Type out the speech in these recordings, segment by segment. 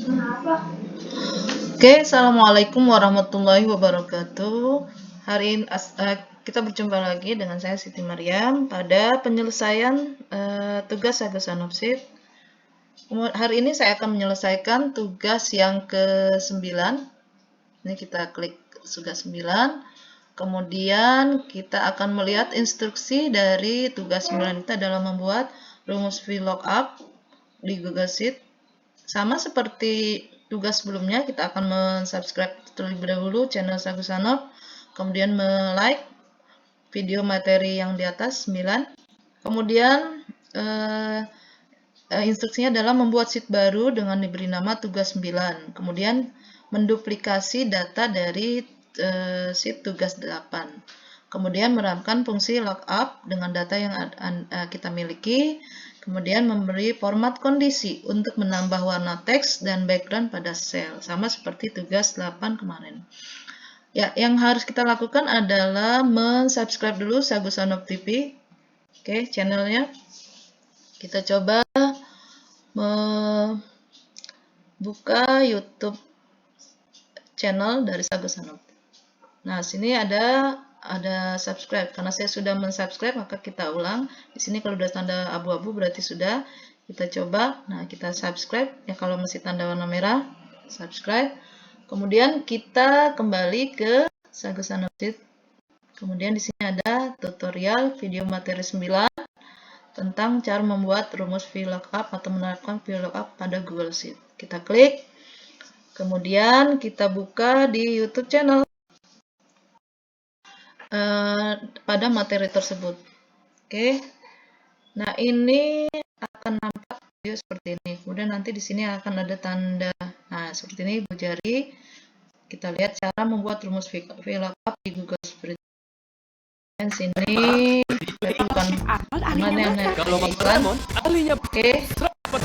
Oke, assalamualaikum warahmatullahi wabarakatuh. Hari ini kita berjumpa lagi dengan saya Siti Maryam pada penyelesaian tugas Sagosanopsit. Hari ini saya akan menyelesaikan tugas yang ke-9. Ini kita klik tugas 9. Kemudian kita akan melihat instruksi dari tugas 9 itu adalah membuat rumus VLOOKUP di Google Sheet. Sama seperti tugas sebelumnya, kita akan mensubscribe terlebih dahulu channel Sagosanop, kemudian like video materi yang di atas 9. Kemudian instruksinya adalah membuat sheet baru dengan diberi nama tugas 9. Kemudian menduplikasi data dari sheet tugas 8. Kemudian menerapkan fungsi lookup dengan data yang kita miliki. Kemudian memberi format kondisi untuk menambah warna teks dan background pada sel. Sama seperti tugas 8 kemarin. Ya, yang harus kita lakukan adalah mensubscribe dulu Sagosanop TV. Oke, channelnya. Kita coba membuka YouTube channel dari Sagosanop. Nah, sini ada subscribe. Karena saya sudah mensubscribe, maka kita ulang. Di sini kalau udah tanda abu-abu berarti sudah. Kita coba. Nah, kita subscribe. Ya, kalau masih tanda warna merah, subscribe. Kemudian kita kembali ke Sagosanopsit. Kemudian di sini ada tutorial video materi 9 tentang cara membuat rumus VLOOKUP atau menerapkan VLOOKUP pada Google Sheet. Kita klik. Kemudian kita buka di YouTube channel pada materi tersebut. Oke. Nah, ini akan nampak video seperti ini. Kemudian nanti di sini akan ada tanda. Nah, seperti ini ibu jari. Kita lihat cara membuat rumus VLOOKUP di Google Spreadsheet. Dan sini bukan mana iklan. Oke.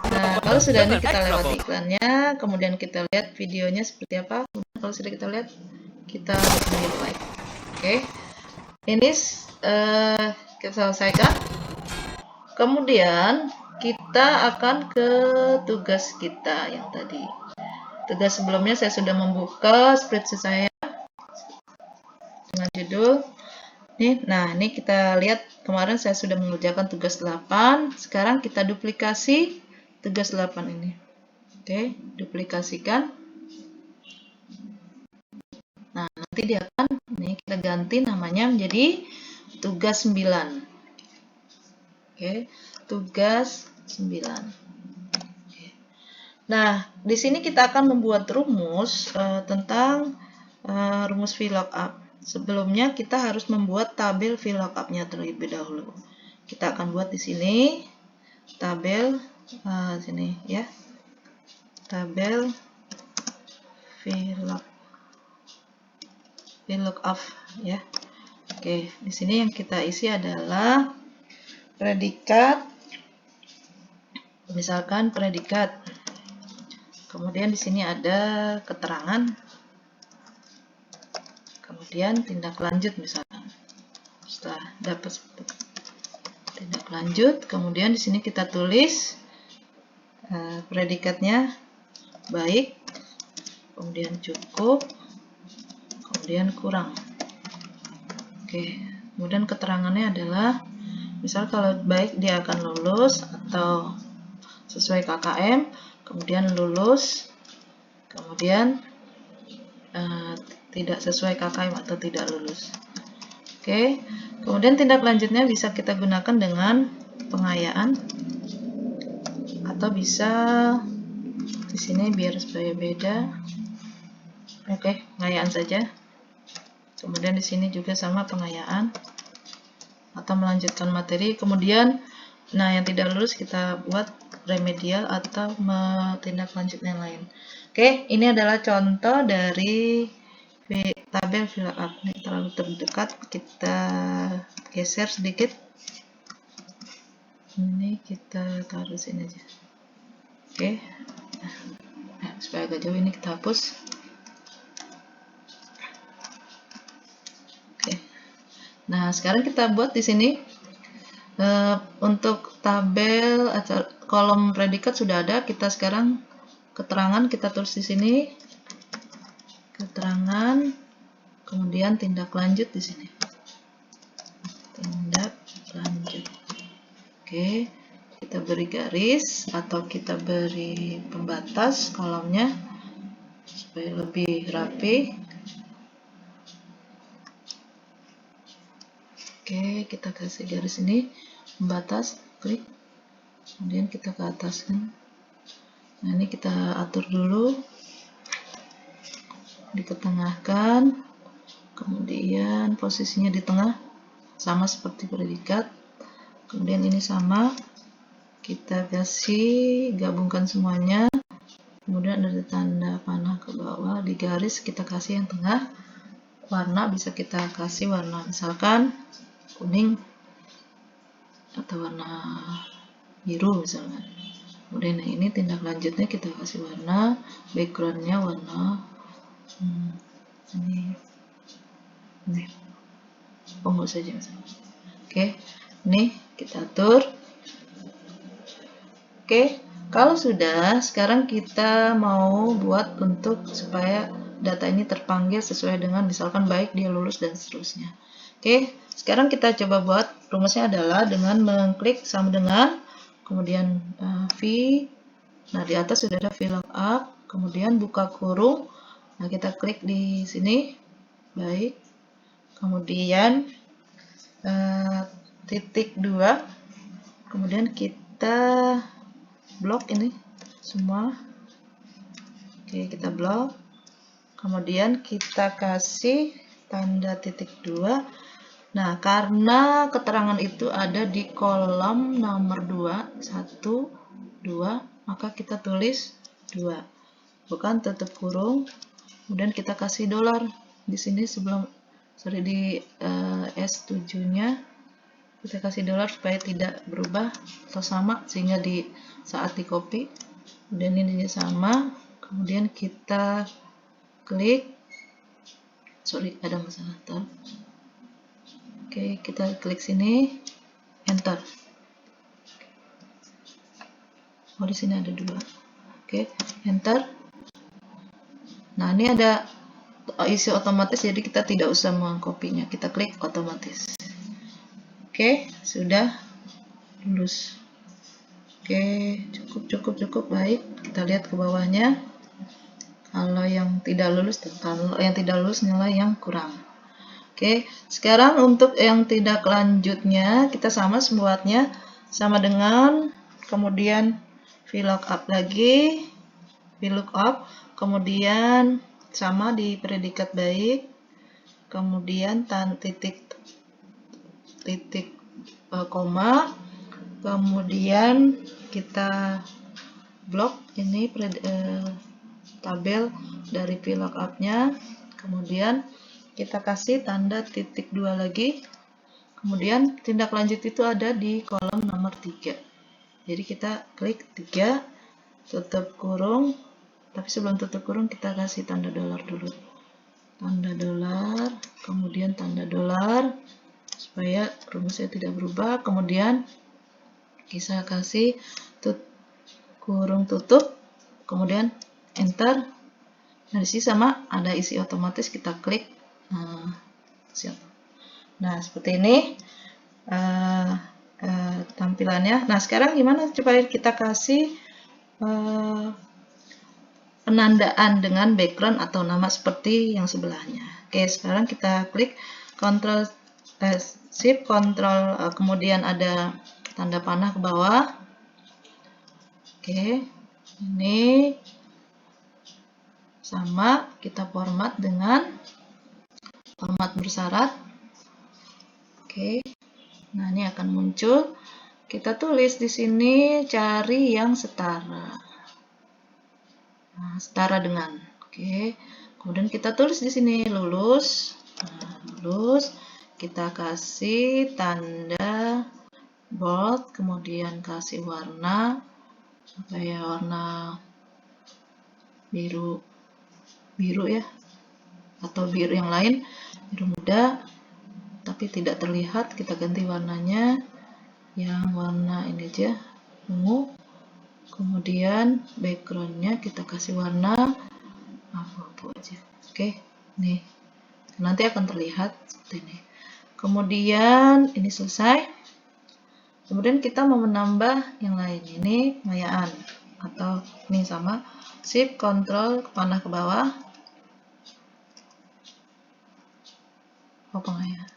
Nah, kalau sudah ini kita lewati iklannya, kemudian kita lihat videonya seperti apa. Kalau sudah kita lihat, kita mulai. Oke. Ini kita selesaikan. Kemudian kita akan ke tugas kita yang tadi. Tugas sebelumnya saya sudah membuka spreadsheet saya dengan judul. Nah, ini kita lihat kemarin saya sudah mengerjakan tugas 8. Sekarang kita duplikasi tugas 8 ini. Oke, duplikasikan. Nah, nanti dia akan, ini kita ganti namanya menjadi tugas 9. Oke, tugas 9. Nah, di sini kita akan membuat rumus tentang rumus VLOOKUP. Sebelumnya kita harus membuat tabel VLOOKUP-nya terlebih dahulu. Kita akan buat di sini tabel sini ya. Tabel VLOOKUP ya. Oke, di sini yang kita isi adalah predikat. Misalkan predikat. Kemudian di sini ada keterangan. Kemudian tindak lanjut misalkan. Setelah dapat tindak lanjut, kemudian di sini kita tulis predikatnya baik, kemudian cukup, kemudian kurang. Oke, kemudian keterangannya adalah misal kalau baik dia akan lulus atau sesuai KKM, kemudian lulus, kemudian tidak sesuai KKM atau tidak lulus. Oke, kemudian tindak lanjutnya bisa kita gunakan dengan pengayaan atau bisa di sini biar supaya beda. Oke, pengayaan saja. Kemudian di sini juga sama pengayaan atau melanjutkan materi. Kemudian, nah yang tidak lulus kita buat remedial atau tindak lanjut yang lain. Oke, ini adalah contoh dari tabel VLOOKUP. Ini terlalu terdekat, kita geser sedikit. Ini kita taruh sini aja. Oke, nah, supaya agak jauh ini kita hapus. Oke, nah sekarang kita buat di sini untuk tabel atau kolom predikat sudah ada. Kita sekarang keterangan kita tulis di sini, keterangan, kemudian tindak lanjut di sini, tindak lanjut. Oke, kita beri garis atau kita beri pembatas kolomnya supaya lebih rapi. Oke, kita kasih garis ini, pembatas, klik, kemudian kita ke atas kan. Nah, ini kita atur dulu, diketengahkan, kemudian posisinya di tengah, sama seperti predikat. Kemudian ini sama, kita kasih gabungkan semuanya, kemudian ada tanda panah ke bawah, di garis kita kasih yang tengah. Warna bisa kita kasih warna misalkan kuning atau warna biru misalkan. Kemudian ini tindak lanjutnya kita kasih warna, backgroundnya warna ini ungu saja misalkan. Oke, ini kita atur. Oke, kalau sudah, sekarang kita mau buat untuk supaya data ini terpanggil sesuai dengan misalkan baik dia lulus dan seterusnya. Oke, sekarang kita coba buat. Rumusnya adalah dengan mengklik sama dengan, kemudian V. Nah, di atas sudah ada VLOOKUP, kemudian buka kurung. Nah, kita klik di sini, baik. Kemudian titik 2, kemudian kita blok ini semua. Oke, kita blok. Kemudian kita kasih tanda titik 2. Nah, karena keterangan itu ada di kolom nomor 2, 1, 2, maka kita tulis 2. Bukan tutup kurung. Kemudian kita kasih dolar di sini sebelum di S7-nya. Kita kasih dolar supaya tidak berubah atau sama, sehingga di saat di copy. Kemudian ini sama. Kemudian kita klik. Ada masalah. Oke, kita klik sini, enter. Oh, di sini ada 2. Oke, enter. Nah, ini ada isi otomatis, jadi kita tidak usah mengkopinya. Kita klik otomatis. Oke, sudah lulus. Oke, cukup baik. Kita lihat ke bawahnya. Kalau yang tidak lulus nilai yang kurang. Oke, sekarang untuk yang tindak lanjutnya kita sama membuatnya sama dengan, kemudian VLOOKUP lagi, VLOOKUP, kemudian sama di predikat baik, kemudian titik koma, kemudian kita blok ini tabel dari VLOOKUP-nya, kemudian kita kasih tanda titik 2 lagi, kemudian tindak lanjut itu ada di kolom nomor 3. Jadi kita klik 3, tutup kurung, tapi sebelum tutup kurung kita kasih tanda dolar dulu. Tanda dolar, kemudian tanda dolar, supaya rumusnya tidak berubah. Kemudian kita kasih kurung tutup, kemudian enter. Nah, di sini sama ada isi otomatis, kita klik. Nah, seperti ini tampilannya. Nah, sekarang gimana supaya kita kasih penandaan dengan background atau nama seperti yang sebelahnya. Oke, sekarang kita klik Ctrl Shift Ctrl, kemudian ada tanda panah ke bawah. Oke, ini sama, kita format dengan format bersyarat. Oke, nah ini akan muncul. Kita tulis di sini cari yang setara. Nah, setara dengan. Oke, kemudian kita tulis di sini lulus. Nah, lulus. Kita kasih tanda bold, kemudian kasih warna supaya warna biru ya, atau biru yang lain, biru muda, tapi tidak terlihat. Kita ganti warnanya yang warna ini aja, ungu. kemudian backgroundnya kita kasih warna abu-abu aja. Oke, nih nanti akan terlihat seperti ini. Kemudian ini selesai. Kemudian kita mau menambah yang lain, ini pengayaan atau ini sama Shift Ctrl panah ke bawah. Oh, pengayaan.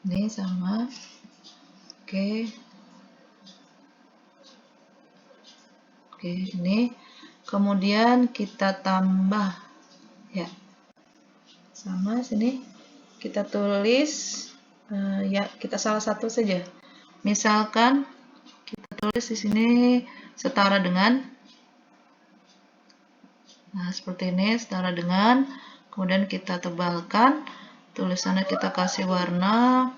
Ini sama. Oke. Oke, ini. Kemudian kita tambah ya. Sama sini kita tulis ya, kita salah satu saja. Misalkan kita tulis di sini setara dengan, nah seperti ini, setara dengan, kemudian kita tebalkan, tulisannya kita kasih warna,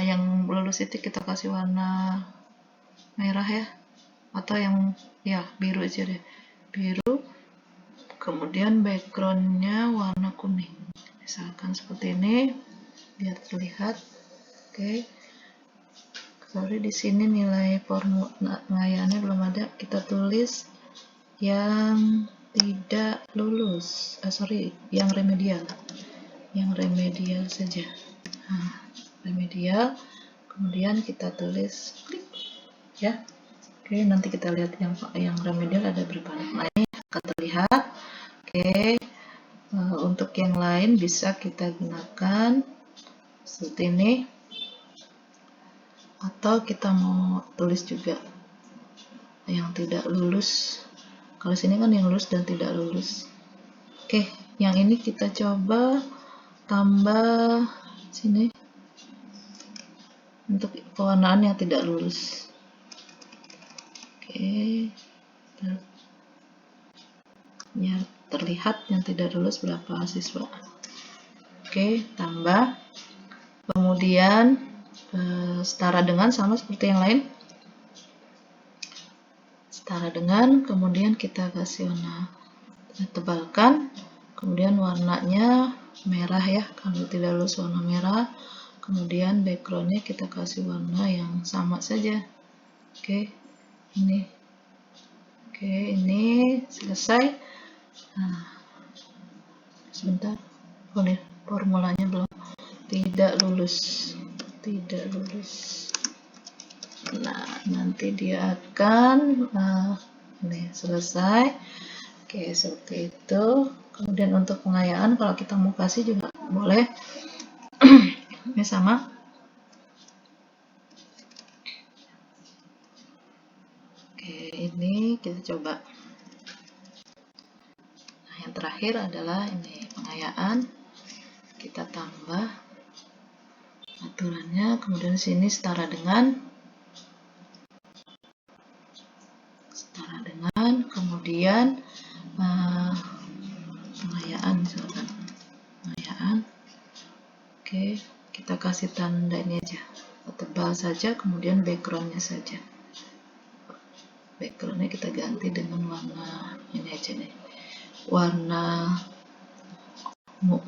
yang lulus itu kita kasih warna merah ya, atau yang ya biru aja deh, biru, kemudian backgroundnya warna kuning, misalkan seperti ini, biar terlihat. Oke. Sorry, di sini nilai pengayaannya belum ada. Kita tulis yang tidak lulus. Yang remedial. Yang remedial saja. Nah, remedial. Kemudian kita tulis klik. Ya. Oke, nanti kita lihat yang remedial ada berapa. Nah, ini akan terlihat. Oke. Untuk yang lain bisa kita gunakan seperti ini. Atau kita mau tulis juga yang tidak lulus. Kalau sini kan yang lulus dan tidak lulus. Oke, yang ini kita coba tambah sini untuk pewarnaan yang tidak lulus. Oke, ya terlihat yang tidak lulus berapa siswa. Oke, tambah. Kemudian setara dengan, sama seperti yang lain, setara dengan, kemudian kita kasih warna, tebalkan, kemudian warnanya merah ya, kalau tidak lulus warna merah, kemudian backgroundnya kita kasih warna yang sama saja. Oke, ini selesai. Nah, sebentar, oh nih formulanya belum, tidak lulus. Nah, nanti dia akan ini selesai. Oke, seperti itu. Kemudian untuk pengayaan, kalau kita mau kasih juga boleh. Ini sama. Oke, ini kita coba. Nah, yang terakhir adalah ini pengayaan. Kita tambah aturannya, kemudian sini setara dengan, kemudian pengayaan misalkan, pengayaan. Oke, kita kasih tanda ini aja, tebal saja, kemudian backgroundnya saja. Backgroundnya kita ganti dengan warna ini aja nih, warna ungu.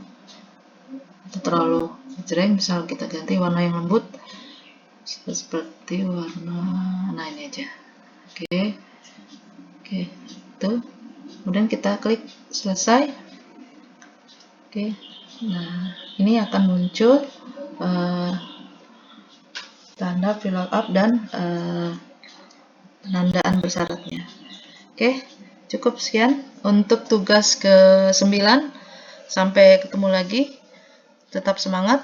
Terlalu jreng, misal kita ganti warna yang lembut seperti warna, nah ini aja. Oke, itu. Kemudian kita klik selesai. Oke, nah ini akan muncul tanda fill up dan penandaan bersyaratnya. Oke, cukup sekian untuk tugas ke-9. Sampai ketemu lagi. Tetap semangat.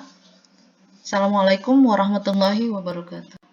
Assalamualaikum warahmatullahi wabarakatuh.